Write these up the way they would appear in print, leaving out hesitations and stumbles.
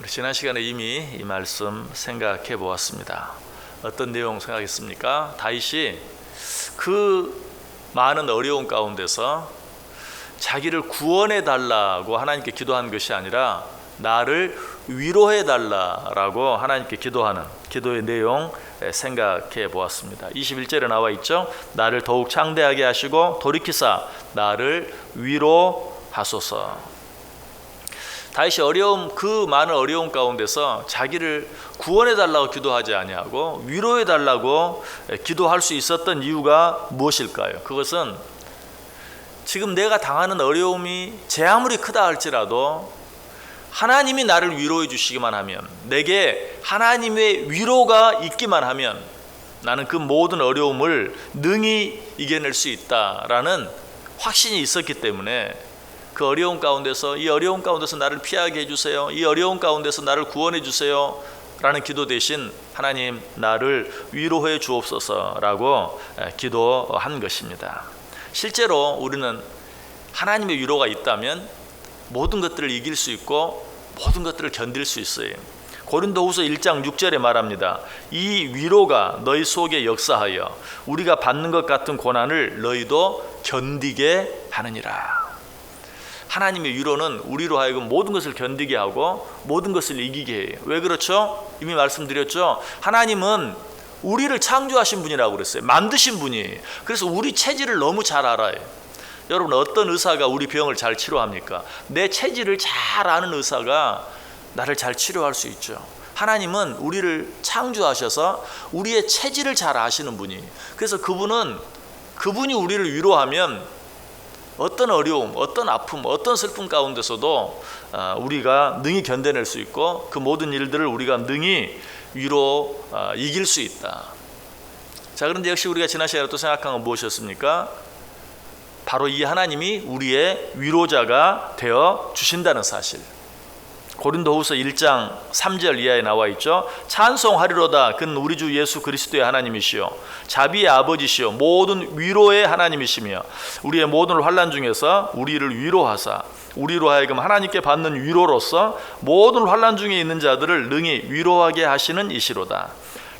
우리 지난 시간에 이미 이 말씀 생각해 보았습니다. 어떤 내용 생각했습니까? 다윗이 그 많은 어려움 가운데서 자기를 구원해 달라고 하나님께 기도한 것이 아니라 나를 위로해 달라라고 하나님께 기도하는 기도의 내용 생각해 보았습니다. 21절에 나와 있죠. 나를 더욱 창대하게 하시고 돌이키사 나를 위로하소서. 다윗이 그 많은 어려움 가운데서 자기를 구원해 달라고 기도하지 아니하고 위로해 달라고 기도할 수 있었던 이유가 무엇일까요? 그것은 지금 내가 당하는 어려움이 제 아무리 크다 할지라도 하나님이 나를 위로해 주시기만 하면, 내게 하나님의 위로가 있기만 하면 나는 그 모든 어려움을 능히 이겨낼 수 있다라는 확신이 있었기 때문에 그 어려움 가운데서, 이 어려움 가운데서 나를 피하게 해주세요, 이 어려움 가운데서 나를 구원해 주세요 라는 기도 대신 하나님 나를 위로해 주옵소서라고 기도한 것입니다. 실제로 우리는 하나님의 위로가 있다면 모든 것들을 이길 수 있고 모든 것들을 견딜 수 있어요. 고린도후서 1장 6절에 말합니다. 이 위로가 너희 속에 역사하여 우리가 받는 것 같은 고난을 너희도 견디게 하느니라. 하나님의 위로는 우리로 하여금 모든 것을 견디게 하고 모든 것을 이기게 해요. 왜 그렇죠? 이미 말씀드렸죠. 하나님은 우리를 창조하신 분이라고 그랬어요. 만드신 분이에요. 그래서 우리 체질을 너무 잘 알아요. 여러분, 어떤 의사가 우리 병을 잘 치료합니까? 내 체질을 잘 아는 의사가 나를 잘 치료할 수 있죠. 하나님은 우리를 창조하셔서 우리의 체질을 잘 아시는 분이에요. 그래서 그분이 우리를 위로하면 어떤 어려움, 어떤 아픔, 어떤 슬픔 가운데서도 우리가 능히 견뎌낼 수 있고 그 모든 일들을 우리가 능히 이길 수 있다. 자, 그런데 역시 우리가 지난 시간에 또 생각한 건 무엇이었습니까? 바로 이 하나님이 우리의 위로자가 되어 주신다는 사실. 고린도후서 1장 3절 이하에 나와 있죠. 찬송하리로다. 그는 우리 주 예수 그리스도의 하나님이시요 자비의 아버지시요 모든 위로의 하나님이시며 우리의 모든 환난 중에서 우리를 위로하사 우리로 하여금 하나님께 받는 위로로서 모든 환난 중에 있는 자들을 능히 위로하게 하시는 이시로다.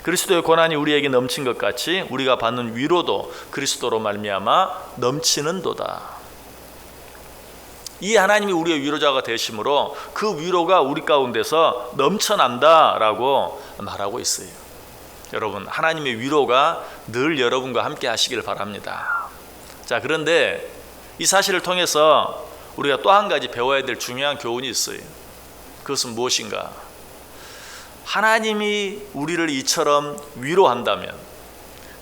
그리스도의 고난이 우리에게 넘친 것 같이 우리가 받는 위로도 그리스도로 말미암아 넘치는도다. 이 하나님이 우리의 위로자가 되심으로 그 위로가 우리 가운데서 넘쳐난다라고 말하고 있어요. 여러분, 하나님의 위로가 늘 여러분과 함께 하시길 바랍니다. 자, 그런데 이 사실을 통해서 우리가 또 한 가지 배워야 될 중요한 교훈이 있어요. 그것은 무엇인가? 하나님이 우리를 이처럼 위로한다면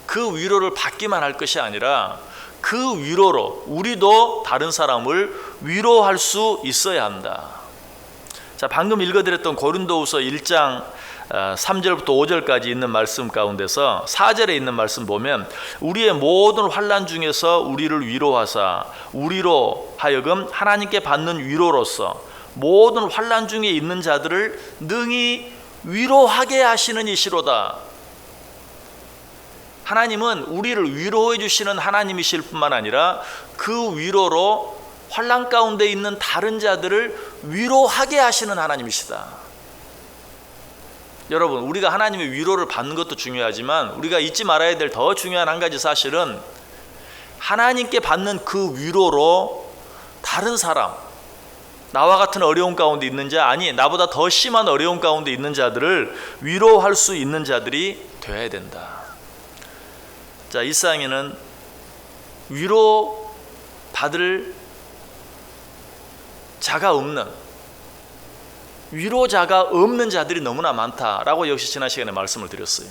그 위로를 받기만 할 것이 아니라 그 위로로 우리도 다른 사람을 위로할 수 있어야 한다. 자, 방금 읽어드렸던 고린도후서 1장 3절부터 5절까지 있는 말씀 가운데서 4절에 있는 말씀 보면 우리의 모든 환난 중에서 우리를 위로하사 우리로 하여금 하나님께 받는 위로로서 모든 환난 중에 있는 자들을 능히 위로하게 하시는 이시로다. 하나님은 우리를 위로해 주시는 하나님이실 뿐만 아니라 그 위로로 환난 가운데 있는 다른 자들을 위로하게 하시는 하나님이시다. 여러분, 우리가 하나님의 위로를 받는 것도 중요하지만 우리가 잊지 말아야 될 더 중요한 한 가지 사실은 하나님께 받는 그 위로로 다른 사람, 나와 같은 어려움 가운데 있는 자, 아니 나보다 더 심한 어려움 가운데 있는 자들을 위로할 수 있는 자들이 되어야 된다. 자, 이 세상에는 위로 받을 자가 없는, 위로자가 없는 자들이 너무나 많다라고 역시 지난 시간에 말씀을 드렸어요.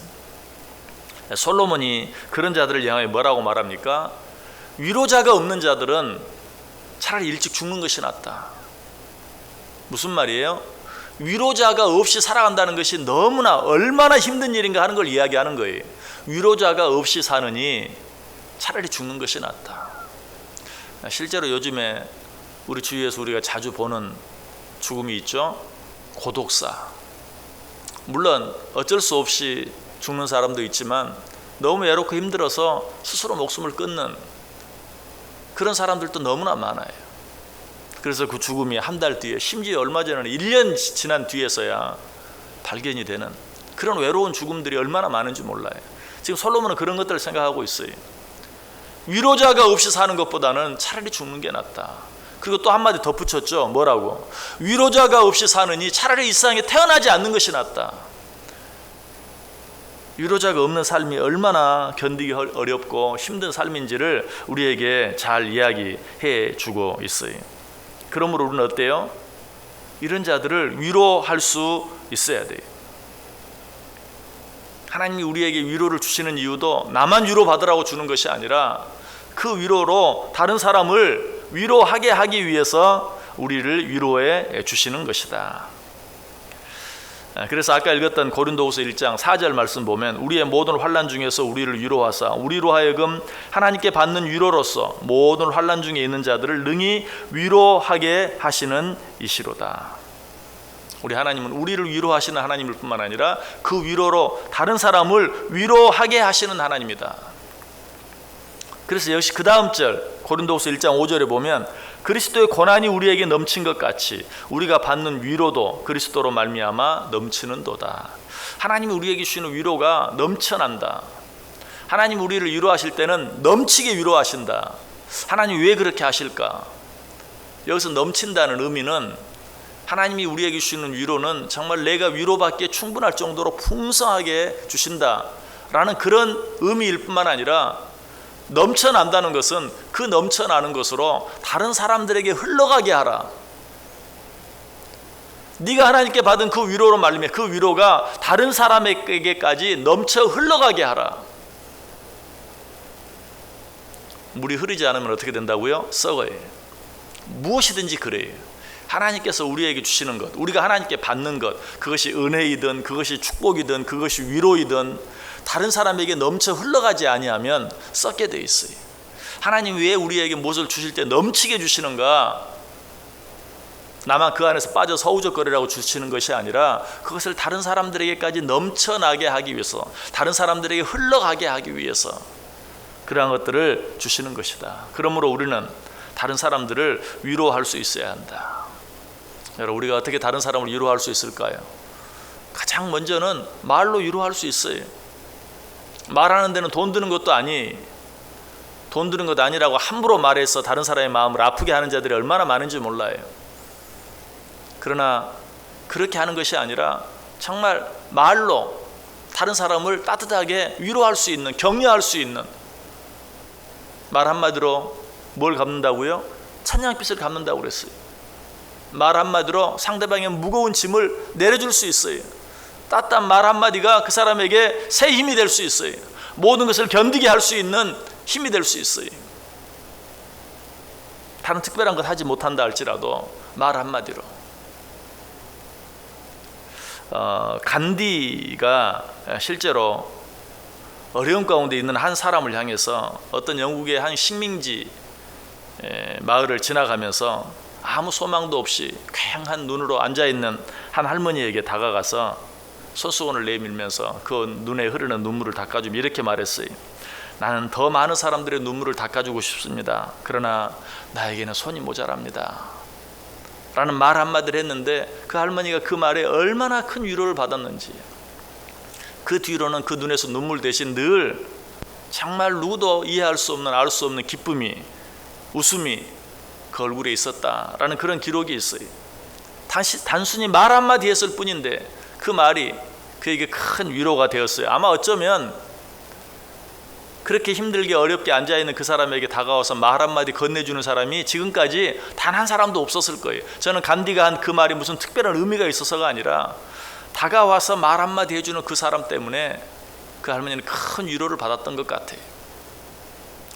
솔로몬이 그런 자들을 향해 뭐라고 말합니까? 위로자가 없는 자들은 차라리 일찍 죽는 것이 낫다. 무슨 말이에요? 위로자가 없이 살아간다는 것이 너무나 얼마나 힘든 일인가 하는 걸 이야기하는 거예요. 위로자가 없이 사느니 차라리 죽는 것이 낫다. 실제로 요즘에 우리 주위에서 우리가 자주 보는 죽음이 있죠. 고독사. 물론 어쩔 수 없이 죽는 사람도 있지만 너무 외롭고 힘들어서 스스로 목숨을 끊는 그런 사람들도 너무나 많아요. 그래서 그 죽음이 한 달 뒤에, 심지어 얼마 전에는 1년 지난 뒤에서야 발견이 되는 그런 외로운 죽음들이 얼마나 많은지 몰라요. 지금 솔로몬은 그런 것들을 생각하고 있어요. 위로자가 없이 사는 것보다는 차라리 죽는 게 낫다. 그리고 또 한마디 덧붙였죠. 뭐라고? 위로자가 없이 사느니 차라리 이 세상에 태어나지 않는 것이 낫다. 위로자가 없는 삶이 얼마나 견디기 어렵고 힘든 삶인지를 우리에게 잘 이야기해 주고 있어요. 그러므로 우리는 어때요? 이런 자들을 위로할 수 있어야 돼요. 하나님이 우리에게 위로를 주시는 이유도 나만 위로받으라고 주는 것이 아니라 그 위로로 다른 사람을 위로하게 하기 위해서 우리를 위로해 주시는 것이다. 그래서 아까 읽었던 고린도후서 1장 4절 말씀 보면 우리의 모든 환난 중에서 우리를 위로하사 우리로 하여금 하나님께 받는 위로로서 모든 환난 중에 있는 자들을 능히 위로하게 하시는 이시로다. 우리 하나님은 우리를 위로하시는 하나님일 뿐만 아니라 그 위로로 다른 사람을 위로하게 하시는 하나님이다. 그래서 역시 그 다음 절 고린도후서 1장 5절에 보면 그리스도의 고난이 우리에게 넘친 것 같이 우리가 받는 위로도 그리스도로 말미암아 넘치는도다. 하나님이 우리에게 주시는 위로가 넘쳐난다. 하나님 우리를 위로하실 때는 넘치게 위로하신다. 하나님 왜 그렇게 하실까? 여기서 넘친다는 의미는 하나님이 우리에게 주시는 위로는 정말 내가 위로받기에 충분할 정도로 풍성하게 주신다라는 그런 의미일 뿐만 아니라 넘쳐난다는 것은 그 넘쳐나는 것으로 다른 사람들에게 흘러가게 하라. 네가 하나님께 받은 그 위로로 말미암아 그 위로가 다른 사람에게까지 넘쳐 흘러가게 하라. 물이 흐르지 않으면 어떻게 된다고요? 썩어요. 무엇이든지 그래요. 하나님께서 우리에게 주시는 것, 우리가 하나님께 받는 것, 그것이 은혜이든 그것이 축복이든 그것이 위로이든 다른 사람에게 넘쳐 흘러가지 아니하면 썩게 돼 있어요. 하나님 왜 우리에게 무엇을 주실 때 넘치게 주시는가? 나만 그 안에서 빠져 서우적거리라고 주시는 것이 아니라 그것을 다른 사람들에게까지 넘쳐나게 하기 위해서, 다른 사람들에게 흘러가게 하기 위해서 그러한 것들을 주시는 것이다. 그러므로 우리는 다른 사람들을 위로할 수 있어야 한다. 여러분, 우리가 어떻게 다른 사람을 위로할 수 있을까요? 가장 먼저는 말로 위로할 수 있어요. 말하는 데는 돈 드는 것도 돈 드는 것 아니라고 함부로 말해서 다른 사람의 마음을 아프게 하는 자들이 얼마나 많은지 몰라요. 그러나 그렇게 하는 것이 아니라 정말 말로 다른 사람을 따뜻하게 위로할 수 있는, 격려할 수 있는 말 한마디로 뭘 갚는다고요? 찬양빛을 갚는다고 그랬어요. 말 한마디로 상대방의 무거운 짐을 내려줄 수 있어요. 따뜻한 말 한마디가 그 사람에게 새 힘이 될 수 있어요. 모든 것을 견디게 할 수 있는 힘이 될 수 있어요. 다른 특별한 것 하지 못한다 할지라도 말 한마디로. 간디가 실제로 어려운 가운데 있는 한 사람을 향해서 어떤 영국의 한 식민지 마을을 지나가면서 아무 소망도 없이 퀭한 눈으로 앉아있는 한 할머니에게 다가가서 손수건을 내밀면서 그 눈에 흐르는 눈물을 닦아주며 이렇게 말했어요. 나는 더 많은 사람들의 눈물을 닦아주고 싶습니다. 그러나 나에게는 손이 모자랍니다. 라는 말 한마디를 했는데 그 할머니가 그 말에 얼마나 큰 위로를 받았는지, 그 뒤로는 그 눈에서 눈물 대신 늘 정말 누구도 이해할 수 없는, 알 수 없는 기쁨이, 웃음이 그 얼굴에 있었다라는 그런 기록이 있어요. 단순히 말 한마디 했을 뿐인데 그 말이 그에게 큰 위로가 되었어요. 아마 어쩌면 그렇게 힘들게 어렵게 앉아있는 그 사람에게 다가와서 말 한마디 건네주는 사람이 지금까지 단 한 사람도 없었을 거예요. 저는 간디가 한 그 말이 무슨 특별한 의미가 있어서가 아니라 다가와서 말 한마디 해주는 그 사람 때문에 그 할머니는 큰 위로를 받았던 것 같아요.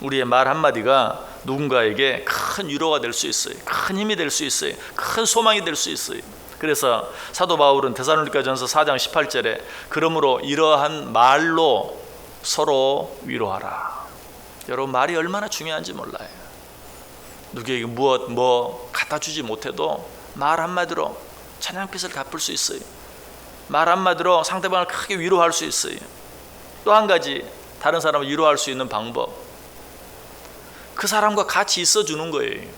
우리의 말 한마디가 누군가에게 큰 위로가 될 수 있어요. 큰 힘이 될 수 있어요. 큰 소망이 될 수 있어요. 그래서 사도 바울은 데살로니가전서 4장 18절에 그러므로 이러한 말로 서로 위로하라. 여러분, 말이 얼마나 중요한지 몰라요. 누구에게 뭐 갖다 주지 못해도 말 한마디로 찬양빛을 갚을 수 있어요. 말 한마디로 상대방을 크게 위로할 수 있어요. 또 한 가지 다른 사람을 위로할 수 있는 방법, 그 사람과 같이 있어 주는 거예요.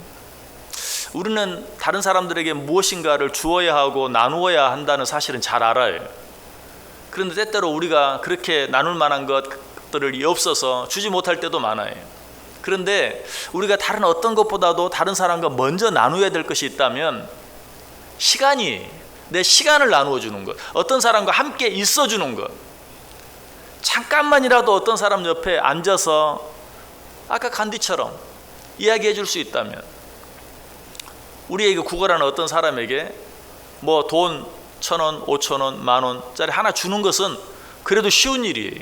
우리는 다른 사람들에게 무엇인가를 주어야 하고 나누어야 한다는 사실은 잘 알아요. 그런데 때때로 우리가 그렇게 나눌 만한 것들이 없어서 주지 못할 때도 많아요. 그런데 우리가 다른 어떤 것보다도 다른 사람과 먼저 나누어야 될 것이 있다면 내 시간을 나누어 주는 것, 어떤 사람과 함께 있어 주는 것, 잠깐만이라도 어떤 사람 옆에 앉아서 아까 간디처럼 이야기해 줄 수 있다면, 우리에게 구걸하는 어떤 사람에게 뭐 돈 1,000원, 5,000원, 10,000원짜리 하나 주는 것은 그래도 쉬운 일이에요.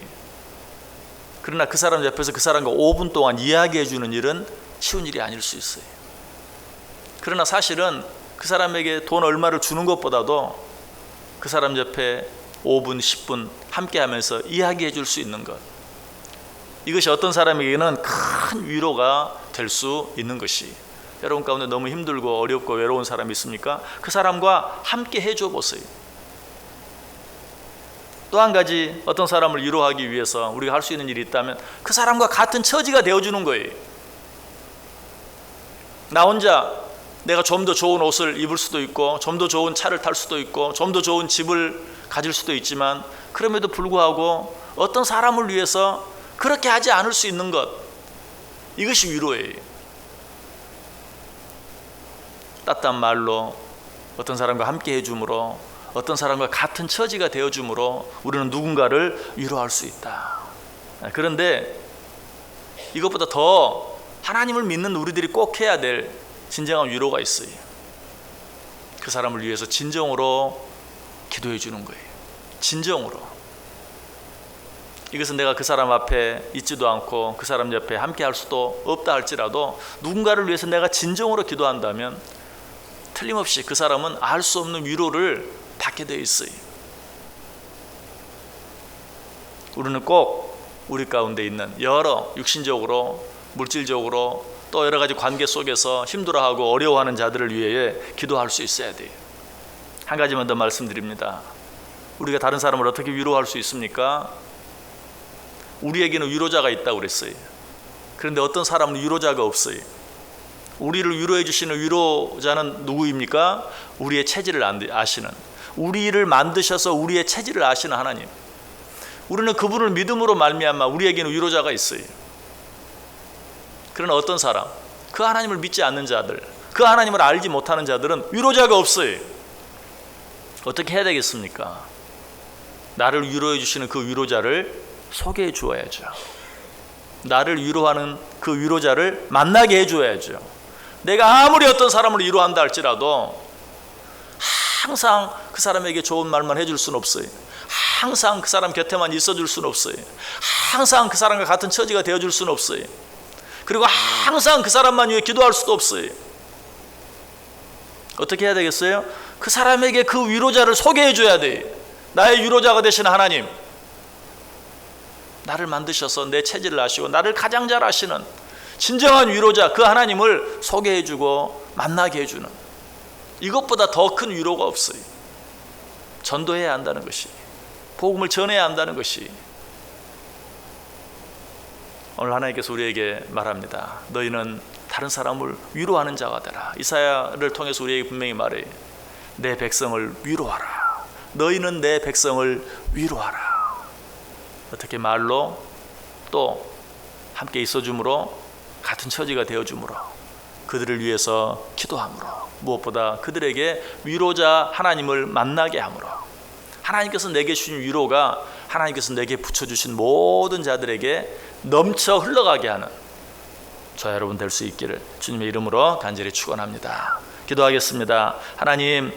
그러나 그 사람 옆에서 그 사람과 5분 동안 이야기해 주는 일은 쉬운 일이 아닐 수 있어요. 그러나 사실은 그 사람에게 돈 얼마를 주는 것보다도 그 사람 옆에 5분, 10분 함께 하면서 이야기해 줄 수 있는 것, 이것이 어떤 사람에게는 큰 위로가 될 수 있는 것이, 여러분 가운데 너무 힘들고 어렵고 외로운 사람이 있습니까? 그 사람과 함께 해줘 보세요. 또 한 가지, 어떤 사람을 위로하기 위해서 우리가 할 수 있는 일이 있다면 그 사람과 같은 처지가 되어주는 거예요. 나 혼자 내가 좀 더 좋은 옷을 입을 수도 있고, 좀 더 좋은 차를 탈 수도 있고, 좀 더 좋은 집을 가질 수도 있지만, 그럼에도 불구하고 어떤 사람을 위해서 그렇게 하지 않을 수 있는 것, 이것이 위로예요. 따뜻한 말로 어떤 사람과 함께 해줌으로, 어떤 사람과 같은 처지가 되어줌으로 우리는 누군가를 위로할 수 있다. 그런데 이것보다 더 하나님을 믿는 우리들이 꼭 해야 될 진정한 위로가 있어요. 그 사람을 위해서 진정으로 기도해 주는 거예요. 진정으로. 이것은 내가 그 사람 앞에 있지도 않고 그 사람 옆에 함께 할 수도 없다 할지라도 누군가를 위해서 내가 진정으로 기도한다면 틀림없이 그 사람은 알 수 없는 위로를 받게 되어 있어요. 우리는 꼭 우리 가운데 있는 여러 육신적으로, 물질적으로, 또 여러 가지 관계 속에서 힘들어하고 어려워하는 자들을 위해 기도할 수 있어야 돼요. 한 가지만 더 말씀드립니다. 우리가 다른 사람을 어떻게 위로할 수 있습니까? 우리에게는 위로자가 있다고 그랬어요. 그런데 어떤 사람은 위로자가 없어요. 우리를 위로해 주시는 위로자는 누구입니까? 우리의 체질을 아시는, 우리를 만드셔서 우리의 체질을 아시는 하나님. 우리는 그분을 믿음으로 말미암아 우리에게는 위로자가 있어요. 그러나 어떤 사람, 그 하나님을 믿지 않는 자들, 그 하나님을 알지 못하는 자들은 위로자가 없어요. 어떻게 해야 되겠습니까? 나를 위로해 주시는 그 위로자를 소개해 주어야죠. 나를 위로하는 그 위로자를 만나게 해줘야죠. 내가 아무리 어떤 사람을 위로한다 할지라도 항상 그 사람에게 좋은 말만 해줄 수는 없어요. 항상 그 사람 곁에만 있어줄 수는 없어요. 항상 그 사람과 같은 처지가 되어줄 수는 없어요. 그리고 항상 그 사람만 위해 기도할 수도 없어요. 어떻게 해야 되겠어요? 그 사람에게 그 위로자를 소개해 줘야 돼요. 나의 위로자가 되시는 하나님, 나를 만드셔서 내 체질을 아시고 나를 가장 잘 아시는 진정한 위로자, 그 하나님을 소개해 주고 만나게 해주는, 이것보다 더 큰 위로가 없어요. 전도해야 한다는 것이, 복음을 전해야 한다는 것이. 오늘 하나님께서 우리에게 말합니다. 너희는 다른 사람을 위로하는 자가 되라. 이사야를 통해서 우리에게 분명히 말해, 내 백성을 위로하라. 너희는 내 백성을 위로하라. 어떻게? 말로, 또 함께 있어줌으로, 같은 처지가 되어줌으로, 그들을 위해서 기도함으로, 무엇보다 그들에게 위로자 하나님을 만나게 함으로, 하나님께서 내게 주신 위로가 하나님께서 내게 붙여주신 모든 자들에게 넘쳐 흘러가게 하는 저와 여러분 될 수 있기를 주님의 이름으로 간절히 축원합니다. 기도하겠습니다. 하나님,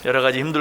여러 가지 힘들